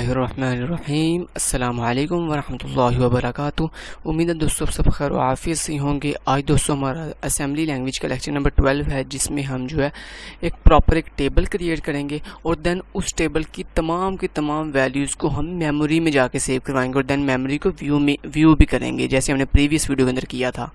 बिस्मिल्लाहिर्रहमानिर्रहीम। अस्सलामु अलैकुम वरहमतुल्लाहि वबरकातुहू। उम्मीद है दोस्तों सब खैर व आफियत से होंगे। आज दोस्तों हमारा असेंबली लैंग्वेज का लेक्चर नंबर 12 है, जिसमें हम जो है एक टेबल क्रिएट करेंगे और देन उस टेबल की तमाम वैल्यूज़ को हम मेमोरी में जाके सेव करवाएंगे और देन मेमोरी को व्यू भी करेंगे, जैसे हमने प्रीवियस वीडियो के अंदर किया था।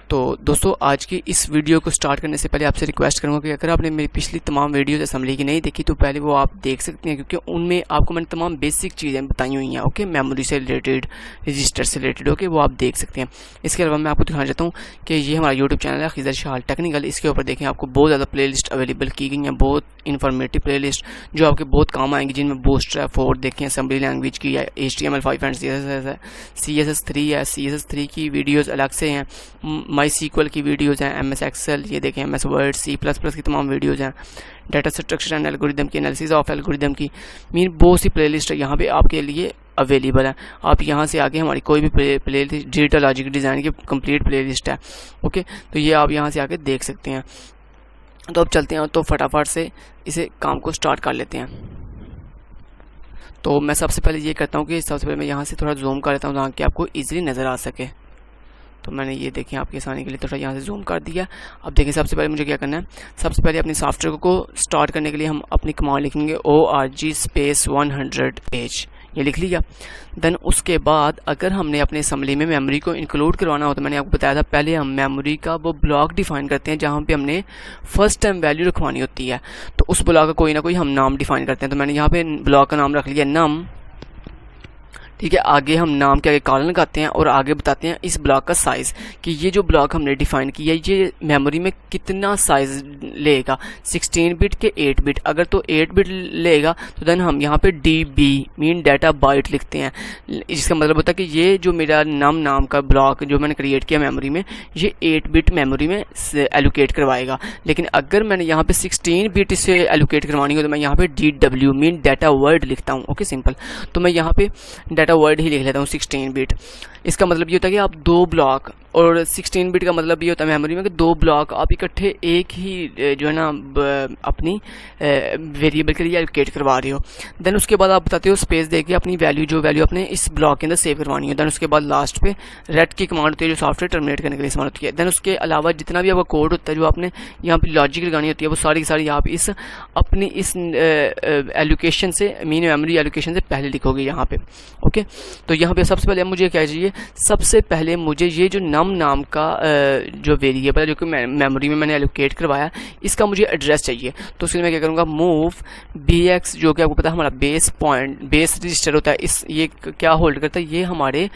तो दोस्तों आज की इस वीडियो को स्टार्ट करने से पहले आपसे रिक्वेस्ट करूंगा कि अगर आपने मेरी पिछली तमाम वीडियोस असेंबली की नहीं देखी तो पहले वो आप देख सकते हैं, क्योंकि उनमें आपको मैंने तमाम बेसिक चीज़ें बताई हुई हैं। ओके, मेमोरी से रिलेटेड, रजिस्टर से रिलेटेड, ओके, वो आप देख सकते हैं। इसके अलावा मैं आपको दिखाना चाहता हूँ कि ये हमारा यूट्यूब चैनल है खिज़र शाह टेक्निकल। इसके ऊपर देखें आपको बहुत ज़्यादा प्ले लिस्ट अवेलेबल की गई हैं, बहुत इन्फॉर्मेटिव प्ले लिस्ट जो आपके बहुत काम आएंगी, जिनमें बूस्टर है, फोर्ड देखें, असेंबली लैंग्वेज की है, HTML5 एंड CSS है, CSS3 है, CSS3 की वीडियोज़ अलग से हैं, माई सीक्वल की वीडियोज़ हैं, MS एक्सेल, ये देखें MS वर्ड, C++ की तमाम वीडियोज़ हैं, डाटा स्ट्रक्चर एंड एल्गोरिदम की, एनालिसिस ऑफ एल्गोरिदम की, बहुत सी प्लेलिस्ट है यहाँ पे आपके लिए अवेलेबल है। आप यहाँ से आके हमारी कोई भी प्लेलिस्ट डिजिटल लॉजिक डिज़ाइन की कंप्लीट प्लेलिस्ट है। ओके, तो ये आप यहाँ से आके देख सकते हैं। तो अब चलते हैं, तो फटाफट से इसे काम को स्टार्ट कर लेते हैं। तो मैं सबसे पहले ये करता हूँ कि सबसे पहले मैं यहाँ से थोड़ा जूम कर लेता हूँ ताकि आपको ईजिली नज़र आ सके। तो मैंने ये देखें आपके आसानी के लिए थोड़ा यहाँ से जूम कर दिया। अब देखें सबसे पहले मुझे क्या करना है, सबसे पहले अपने सॉफ्टवेयर को स्टार्ट करने के लिए हम अपनी कमांड लिखेंगे ORG स्पेस 100H, ये लिख लिया। देन उसके बाद अगर हमने अपने असेंबली में मेमोरी को इंक्लूड करवाना हो तो मैंने आपको बताया था पहले हम मेमोरी का वो ब्लॉक डिफाइन करते हैं जहाँ पे हमने फर्स्ट टाइम वैल्यू रखवानी होती है। तो उस ब्लॉक का कोई ना कोई हम नाम डिफाइन करते हैं। तो मैंने यहाँ पे ब्लॉक का नाम रख लिया नम, ठीक है। आगे हम नाम के आगे कॉलन लगाते हैं और आगे बताते हैं इस ब्लॉक का साइज़, कि ये जो ब्लॉक हमने डिफाइन किया ये मेमोरी में कितना साइज़ लेगा, 16 बिट के 8 बिट। अगर तो 8 बिट लेगा तो देन हम यहाँ पे DB मीन डाटा बाइट लिखते हैं, जिसका मतलब होता है कि ये जो मेरा नाम का ब्लॉक जो मैंने क्रिएट किया मेमोरी में, ये 8 बिट मेमोरी में एलोकेट करवाएगा। लेकिन अगर मैंने यहाँ पे 16 बिट से एलोकेट करवानी हो तो मैं यहाँ पे DW मीन डाटा वर्ड लिखता हूँ। Okay, simple. तो मैं यहाँ पे डाटा वर्ड ही लिख लेता हूँ 16 बिट। इसका मतलब ये होता है कि आप दो ब्लॉक, और 16 बिट का मतलब ये होता है मेमोरी में कि दो ब्लॉक आप इकट्ठे एक ही जो है ना अपनी वेरिएबल के लिए एलोकेट करवा रहे हो। देन उसके बाद आप बताते हो स्पेस देके अपनी वैल्यू अपने इस ब्लॉक के अंदर सेव करवानी है। देन उसके बाद लास्ट पे रेट की कमांड होती है जो सॉफ्टवेयर टर्मिनेट करने के लिए इस्तेमाल होती है। देन उसके अलावा जितना भी आपका कोड होता है जो आपने यहाँ पे लॉजिक लगानी होती है वो सारी की सारी आप इस अपनी इस एलोकेशन से मीन मेमोरी एलोकेशन से पहले लिखोगे यहाँ पे। ओके, तो यहाँ पे सबसे पहले मुझे क्या चाहिए, सबसे पहले मुझे ये जो नाम का जो वेरिएबल है जो कि मेमोरी में मैंने एलोकेट करवाया, इसका मुझे एड्रेस चाहिए। तो उसके लिए मैं क्या करूँगा, मूव BX, जो कि आपको पता है हमारा बेस रजिस्टर होता है, इस ये क्या होल्ड करता है, ये हमारे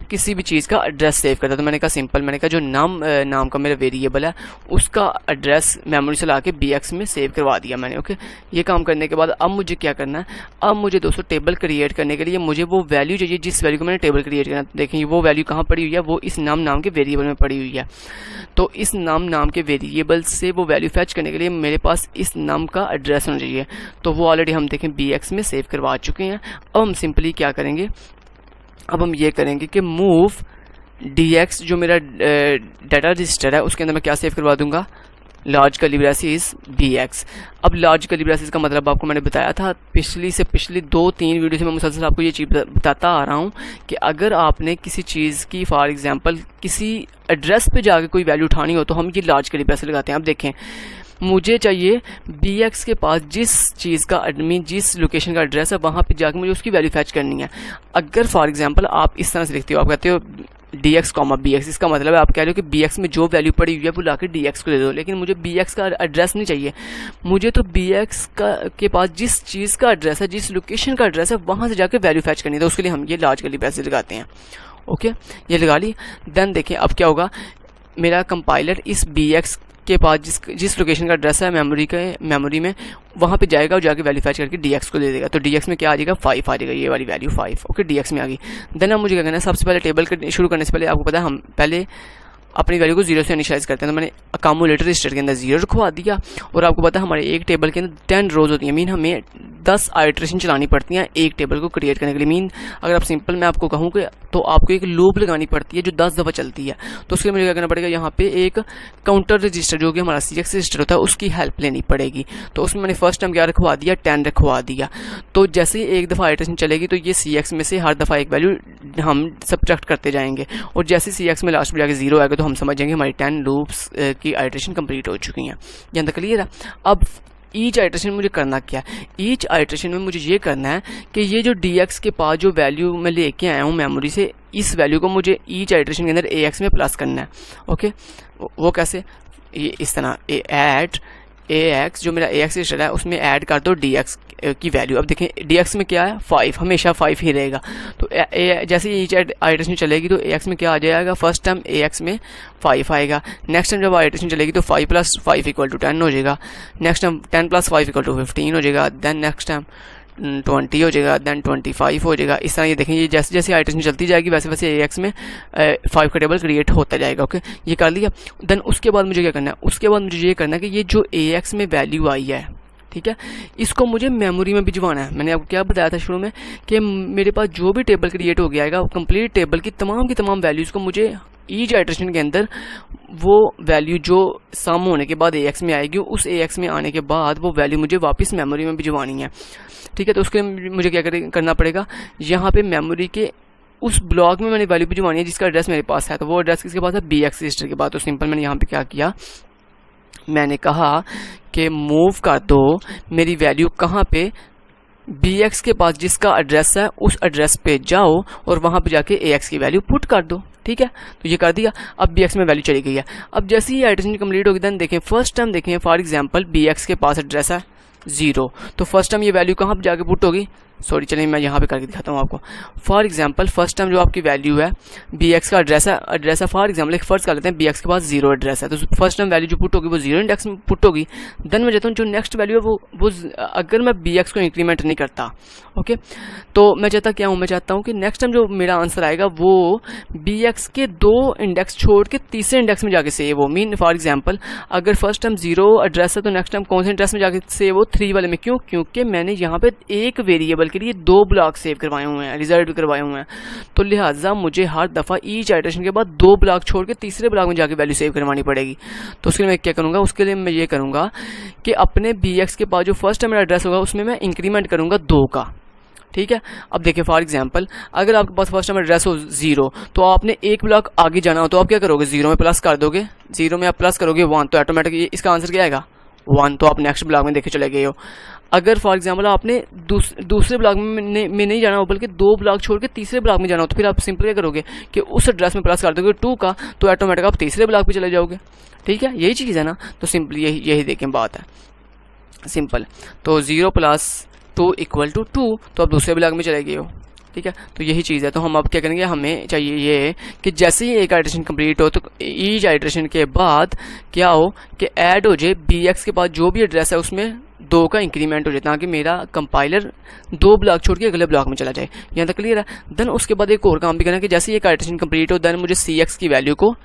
किसी भी चीज़ का एड्रेस सेव करता है। तो मैंने कहा सिंपल, मैंने कहा जो नाम का मेरा वेरिएबल है उसका एड्रेस मेमोरी से लाके BX में सेव करवा दिया मैंने। ओके, ये काम करने के बाद अब मुझे क्या करना है, अब मुझे दोस्तों टेबल क्रिएट करने के लिए मुझे वो वैल्यू चाहिए जिस वैल्यू को मैंने टेबल क्रिएट करना। देखें वो वैल्यू कहाँ पड़ी हुई है, वो इस नाम के वेरिएबल में पड़ी हुई है। तो इस नाम के वेरिएबल से वो वैल्यू फैच करने के लिए मेरे पास इस नाम का एड्रेस होना चाहिए। तो वो ऑलरेडी हम देखें BX में सेव करवा चुके हैं। अब हम सिंपली क्या करेंगे, अब हम ये करेंगे कि मूव DX, जो मेरा डाटा रजिस्टर है उसके अंदर मैं क्या सेव करवा दूंगा, लार्ज कर्ली ब्रैसेस BX। अब लार्ज कर्ली ब्रैसेस का मतलब आपको मैंने बताया था पिछली 2-3 वीडियो से मैं मुसलसल आपको ये चीज़ बताता आ रहा हूँ कि अगर आपने किसी चीज़ की फॉर एग्जांपल किसी एड्रेस पे जाके कोई वैल्यू उठानी हो तो हम ये लार्ज कर्ली ब्रैसेस लगाते हैं। अब देखें मुझे चाहिए BX के पास जिस चीज़ का जिस लोकेशन का एड्रेस है वहाँ पे जाके मुझे उसकी वैल्यू फैच करनी है। अगर फॉर एग्जांपल आप इस तरह से लिखते हो, आप कहते हो DX, BX, इसका मतलब है आप कह रहे हो कि BX में जो वैल्यू पड़ी हुई है वो लाके DX को दे दो, लेकिन मुझे BX का एड्रेस नहीं चाहिए। मुझे तो BX के पास जिस चीज़ का एड्रेस है, जिस लोकेशन का एड्रेस है वहाँ से जाके वैल्यू फैच करनी है। तो उसके लिए हम ये लार्ज कर्ली ब्रैसेस लगाते हैं। ओके, ये लगा ली। देन देखें अब क्या होगा, मेरा कंपाइलर इस BX के पास जिस लोकेशन का एड्रेस है मेमोरी में वहाँ पे जाएगा और जाके वैल्यू फैच करके DX को दे देगा। तो DX में क्या आ जाएगा, 5 आ जाएगा, ये वाली वैल्यू 5। ओके, DX में आ गई। देन अब मुझे क्या करना है, सबसे पहले टेबल शुरू करने से पहले आपको पता है हम पहले अपनी वैल्यू को 0 से इनिशियलाइज करते हैं। तो मैंने अकामुलेटर रजिस्टर के अंदर 0 रखवा दिया, और आपको पता है हमारे एक टेबल के अंदर 10 रोज होती है, मीन हमें 10 आइट्रेशन चलानी पड़ती हैं एक टेबल को क्रिएट करने के लिए। मीन अगर आप सिंपल मैं आपको कहूँ कि तो आपको एक लूप लगानी पड़ती है जो 10 दफ़ा चलती है। तो उसके लिए मुझे क्या करना पड़ेगा, यहाँ पे एक काउंटर रजिस्टर जो कि हमारा CX रजिस्टर होता है उसकी हेल्प लेनी पड़ेगी। तो उसमें मैंने फर्स्ट टाइम क्या रखवा दिया, 10 रखवा दिया। तो जैसे ही एक दफ़ा आइट्रेशन चलेगी तो ये CX में से हर दफ़ा एक वैल्यू हम सब्ट्रैक्ट करते जाएंगे, और जैसे CX में लास्ट में जाके 0 आएगा तो हम समझ जाएंगे हमारी 10 लूप्स की आइट्रेशन कंप्लीट हो चुकी हैं। यहाँ तक क्लियर है। अब ईच आइट्रेशन में मुझे करना क्या है, ईच आइट्रेशन में मुझे ये करना है कि ये जो DX के पास जो वैल्यू मैं लेके आया हूँ मेमोरी से, इस वैल्यू को मुझे ईच आइट्रेशन के अंदर AX में प्लस करना है। ओके, वो कैसे, ये इस तरह ऐड AX, जो मेरा AX रजिस्टर है उसमें ऐड कर दो DX की वैल्यू। अब देखें DX में क्या है, 5, हमेशा 5 ही रहेगा। तो जैसे ईच आइट्रेशन चलेगी तो AX में क्या आ जाएगा, फर्स्ट टाइम AX में 5 आएगा। नेक्स्ट टाइम जब आइट्रेशन चलेगी तो 5 + 5 = 10 हो जाएगा। नेक्स्ट टाइम 10 + 5 = 15 हो जाएगा। देन नेक्स्ट टाइम 20 हो जाएगा, देन 25 हो जाएगा। इस तरह ये देखें, ये जैसे जैसे आइट्रेशन चलती जाएगी वैसे वैसे AX में 5 का टेबल क्रिएट होता जाएगा। ओके, ये कर लिया। देन उसके बाद मुझे क्या करना है, उसके बाद मुझे ये करना है कि ये जो AX में वैल्यू आई है, ठीक है, इसको मुझे मेमोरी में भिजवाना है। मैंने आपको क्या बताया था शुरू में कि मेरे पास जो भी टेबल क्रिएट हो गया आएगा, कंप्लीट टेबल की तमाम वैल्यूज़ को मुझे ईच आइट्रेशन के अंदर वो वैल्यू जो सम होने के बाद AX में आएगी, उस AX में आने के बाद वो वैल्यू मुझे वापस मेमोरी में भिजवानी है। ठीक है, तो उसके लिए मुझे क्या करना पड़ेगा, यहाँ पे मेमोरी के उस ब्लॉक में मैंने वैल्यू भिजवानी है जिसका एड्रेस मेरे पास है। तो वो एड्रेस किसके पास है, BX रजिस्टर के पास। तो सिंपल मैंने यहाँ पे क्या किया, मैंने कहा कि मूव कर दो मेरी वैल्यू कहाँ पे, BX के पास जिसका एड्रेस है उस एड्रेस पे जाओ और वहाँ पे जाके AX की वैल्यू पुट कर दो। ठीक है, तो ये कर दिया। अब BX में वैल्यू चली गई है। अब जैसे ही आइट्रेशन कंप्लीट होगी देन देखें, फर्स्ट टाइम देखें फॉर एग्जांपल BX के पास एड्रेस है 0, तो फर्स्ट टाइम ये वैल्यू कहाँ पे जाके पुट होगी, सॉरी चलिए मैं यहाँ पे करके दिखाता हूँ आपको। फॉर एग्जांपल फर्स्ट टाइम जो आपकी वैल्यू है BX का एड्रेस है फॉर एग्जांपल एक फर्स्ट कर लेते हैं BX के पास 0 एड्रेस है, तो फर्स्ट टाइम वैल्यू जो पुट होगी वो 0 इंडेक्स में पुट होगी। देन मैं चाहता हूँ जो नेक्स्ट वैल्यू है वो अगर मैं BX को इंक्रीमेंट नहीं करता, ओके, तो मैं चाहता क्या हूँ, मैं चाहता हूँ कि नेक्स्ट टाइम जो मेरा आंसर आएगा वो BX के 2 इंडेक्स छोड़ के तीसरे इंडेक्स में जाके सेव हो। मीन फॉर एग्जांपल अगर फर्स्ट टाइम 0 एड्रेस है तो नेक्स्ट टाइम कौन से एड्रेस में जाके सेव हो, 3 वाले में। क्यों, क्योंकि मैंने यहाँ पे एक वेरिएबल के लिए 2 ब्लॉक सेव करवाए हुए हैं, रिजल्ट भी करवाए हुए हैं। तो लिहाजा मुझे हर दफ़ा ईच आइट्रेशन के बाद 2 ब्लॉक छोड़ के तीसरे ब्लॉक में जाके वैल्यू सेव करवानी पड़ेगी। तो उसके लिए मैं क्या करूँगा, उसके लिए मैं ये करूँगा कि अपने BX के पास जो फर्स्ट टाइम मेरा एड्रेस होगा उसमें मैं इंक्रीमेंट करूँगा 2 का। ठीक है, अब देखिए फॉर एग्जांपल अगर आपके पास फर्स्ट टाइम एड्रेस हो 0, तो आपने एक ब्लॉक आगे जाना हो तो आप क्या करोगे, 0 में प्लस कर दोगे, 0 में आप प्लस करोगे 1, तो ऑटोमेटिक इसका आंसर क्या आएगा 1, तो आप नेक्स्ट ब्लॉक में देखे चले गए हो। अगर फॉर एग्जांपल आपने दूसरे ब्लॉक में नहीं जाना हो बल्कि 2 ब्लॉक छोड़ के तीसरे ब्लॉक में जाना हो, तो फिर आप सिंपल क्या करोगे कि उस एड्रेस में प्लस कर दोगे 2 का, तो ऑटोमेटिक आप तीसरे ब्लॉक पे चले जाओगे। ठीक है, यही चीज़ है ना। तो सिंपल यही देखें बात है सिंपल। तो 0 + 2 = 2, तो आप दूसरे ब्लॉक में चले गए हो। ठीक है, तो यही चीज़ है। तो हम अब क्या करेंगे, हमें चाहिए ये कि जैसे ही एक आइट्रेशन कंप्लीट हो तो ईच आइट्रेशन के बाद क्या हो कि ऐड हो जाए BX के पास जो भी एड्रेस है उसमें 2 का इंक्रीमेंट हो जाए, ताकि मेरा कंपाइलर 2 ब्लॉक छोड़ के अगले ब्लॉक में चला जाए। यहाँ तक क्लियर है। देन उसके बाद एक और काम भी करना है कि जैसे ही एक आइट्रेशन कंप्लीट हो देन मुझे CX की वैल्यू को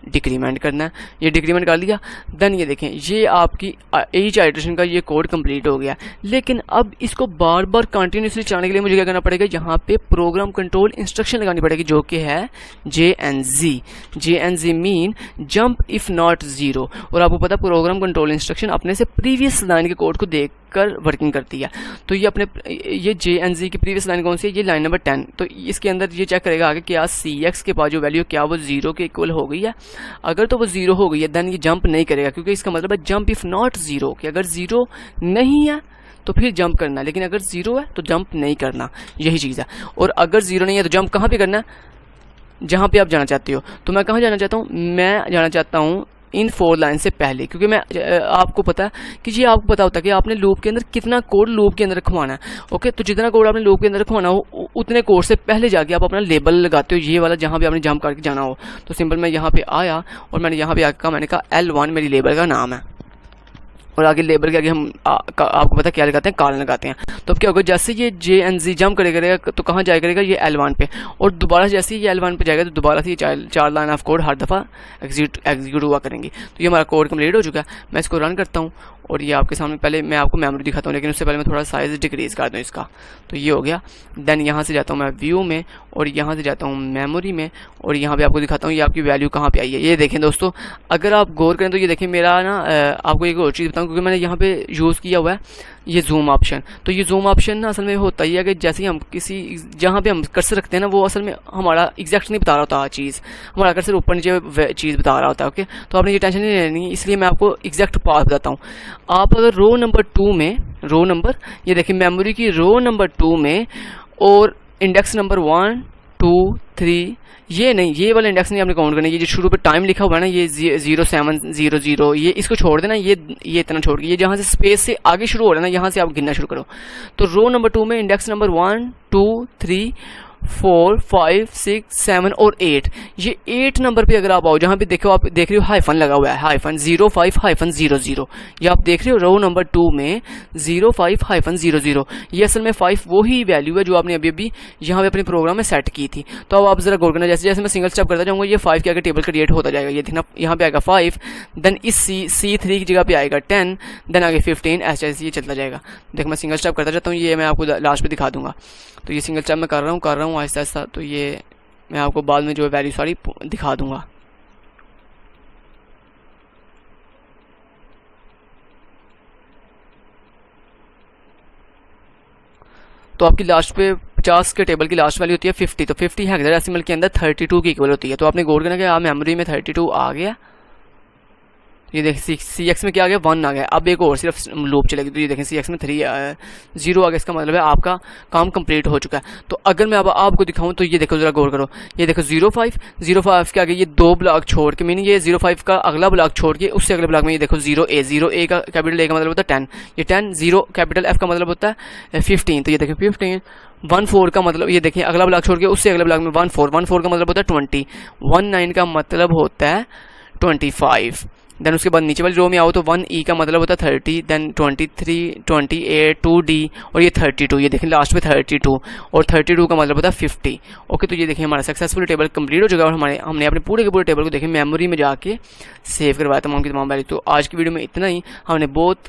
डिक्रीमेंट करना है। ये डिक्रीमेंट कर लिया। देन ये देखें, ये आपकी ईच आइट्रेशन का ये कोड कंप्लीट हो गया। लेकिन अब इसको बार बार कंटिन्यूसली चलाने के लिए मुझे क्या करना पड़ेगा, यहाँ पे प्रोग्राम कंट्रोल इंस्ट्रक्शन लगानी पड़ेगी जो कि है JNZ। JNZ mean jump if not 0। और आपको पता प्रोग्राम कंट्रोल इंस्ट्रक्शन अपने से प्रीवियस लाइन के कोड को देखकर वर्किंग करती है। तो ये JNZ की प्रीवियस लाइन कौन सी है, ये लाइन नंबर 10। तो इसके अंदर ये चेक करेगा आगे क्या CX के पास जो वैल्यू क्या वो 0 के इक्वल हो गई है। अगर तो वो 0 हो गई है देन ये जंप नहीं करेगा, क्योंकि इसका मतलब है जंप इफ नॉट 0, कि अगर 0 नहीं है तो फिर जंप करना, लेकिन अगर 0 है तो जंप नहीं करना। यही चीज़ है। और अगर 0 नहीं है तो जंप कहाँ पे करना है, जहाँ पे आप जाना चाहते हो। तो मैं कहाँ जाना चाहता हूँ, मैं जाना चाहता हूँ इन 4 लाइन से पहले, क्योंकि मैं आपको पता है कि ये आपको पता होता है कि आपने लूप के अंदर कितना कोड लूप के अंदर रखवाना है। ओके, तो जितना कोड आपने लूप के अंदर रखवाना हो उतने कोड से पहले जाके आप अपना लेबल लगाते हो, ये वाला जहाँ पे आपने जंप करके जाना हो। तो सिंपल मैं यहाँ पे आया और मैंने यहाँ पे आकर मैंने कहा L1 मेरी लेबल का नाम है। और आगे लेबल के आगे हम आपको पता क्या लगाते हैं, कॉलन लगाते हैं। तो अब क्या होगा, जैसे ये JNZ जंप करेगा तो कहाँ जाया करेगा, ये L1 पे, और दोबारा जैसे ये L1 पे जाएगा तो दोबारा से ये 4 लाइन ऑफ कोड हर दफ़ा एग्जीक्यूट हुआ करेंगी। तो ये हमारा कोड कंप्लीट हो चुका है। मैं इसको रन करता हूँ और ये आपके सामने, पहले मैं आपको मेमोरी दिखाता हूँ, लेकिन उससे पहले मैं थोड़ा साइज़ डिक्रीज़ कर दूँ इसका। तो ये हो गया। देन यहाँ से जाता हूँ मैं व्यू में, और यहाँ से जाता हूँ मेमोरी में, और यहाँ पे आपको दिखाता हूँ ये आपकी वैल्यू कहाँ पे आई है। ये देखें दोस्तों, अगर आप गौर करें तो ये देखें मेरा ना, आपको एक और चीज़ बताऊँ, क्योंकि मैंने यहाँ पे यूज़ किया हुआ है ये जूम ऑप्शन। तो ये जूम ऑप्शन ना असल में होता ही है कि जैसे ही हम किसी जहाँ पे हम कर्सर रखते हैं ना, वो असल में हमारा एग्जैक्ट नहीं बता रहा होता चीज़, हमारा कर्सर ऊपर नीचे चीज़ बता रहा होता है। ओके, तो आपने ये टेंशन नहीं लेनी, इसलिए मैं आपको एग्जैक्ट पाथ बताता हूँ। आप अगर रो नंबर 2 में, रो नंबर, ये देखिए मेमोरी की रो नंबर 2 में, और इंडेक्स नंबर 1 2 3, ये नहीं, ये वाला इंडेक्स नहीं आपने काउंट करना। ये जो शुरू पे टाइम लिखा हुआ है ना, ये 0700, ये इसको छोड़ देना, ये इतना छोड़ के, ये जहाँ से स्पेस से आगे शुरू हो रहा है ना, यहाँ से आप गिनना शुरू करो। तो रो नंबर 2 में इंडेक्स नंबर 1 2 3 4 5 6 7 और 8, ये 8 नंबर पे अगर आप आओ, जहाँ पे देखो, आप देख रहे हो हाइफन लगा हुआ है, हाइफन 05-00, ये आप देख रहे हो रो नंबर 2 में 05-00। ये असल में 5 वही वैल्यू है जो आपने अभी यहाँ पे अपने प्रोग्राम में सेट की थी। तो अब आप जरा गौर करना, जैसे जैसे मैं सिंगल स्टेप करता जाऊँगा, ये 5 के आगे टेबल क्रिएट होता जाएगा। ये देखना, यहाँ पे आएगा 5, देन इस C3 की जगह पे आएगा 10, देन आगे 15, ऐसे ये चलता जाएगा। देख मैं सिंगल स्टेप करता जाता हूँ, ये मैं आपको लास्ट पे दिखा दूंगा। तो ये सिंगल स्टेप मैं कर रहा हूँ आहिस्ता आहिस्ता। तो ये मैं आपको बाद में जो है वैल्यू सारी दिखा दूंगा। तो आपकी लास्ट पे 50 के टेबल की लास्ट वैल्यू होती है 50। तो 50 हेक्साडेसिमल के अंदर 32 की इक्वल होती है। तो आपने गौर करना कि आप मेमोरी में 32 आ गया। ये देखिए CX में क्या आ गया, 1 आ गया। अब एक और सिर्फ लूप चलेगी। तो ये देखें CX में 0 आ गया। इसका मतलब है आपका काम कंप्लीट हो चुका है। तो अगर मैं अब आपको दिखाऊं तो ये देखो, जरा गौर करो, ये देखो 05 के आगे ये 2 ब्लॉक छोड़ के, मीनिंग ये 05 का अगला ब्लॉक छोड़ के उससे अगले ब्लॉक में ये देखो 0A का कैपिटल A का मतलब होता है 10, ये 10, 0 कैपिटल F का मतलब होता है 15। तो ये देखिए 15, 14 का मतलब, ये देखिए अगला ब्लॉक छोड़ के उससे अगले ब्लॉक में 14 का मतलब होता है 20, 19 का मतलब होता है 25। देन उसके बाद नीचे वाली रो में आओ तो 1E का मतलब होता है 30, देन 23, 28, 2D और ये 32। ये देखें लास्ट में 32 और 32 का मतलब होता है 50। ओके, तो ये देखिए हमारा सक्सेसफुल टेबल कंप्लीट हो चुका है और हमने अपने पूरे के पूरे टेबल को देखें मेमोरी में जाके सेव करवाया तमाम की तमाम वैल्यू। तो आज की वीडियो में इतना ही। हमने बहुत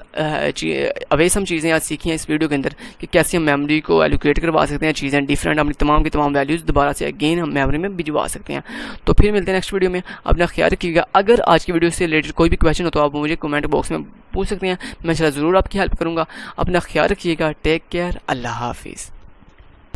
अवेसम चीज़ें आज सीखी हैं इस वीडियो के अंदर कि कैसे हम मेमोरी को एलोकेट करवा सकते हैं, चीज़ें डिफरेंट, अपनी तमाम की तमाम वैल्यूज़ दोबारा से अगेन हम मेमोरी में भिजवा सकते हैं। तो फिर मिलते हैं नेक्स्ट वीडियो में। अपना ख्याल रखिएगा। अगर आज की वीडियो से रिलेटेड कोई भी क्वेश्चन हो तो आप मुझे कमेंट बॉक्स में पूछ सकते हैं, मैं ज़रूर आपकी हेल्प करूँगा। अपना ख्याल रखिएगा। Take care. अल्लाह हाफिज़।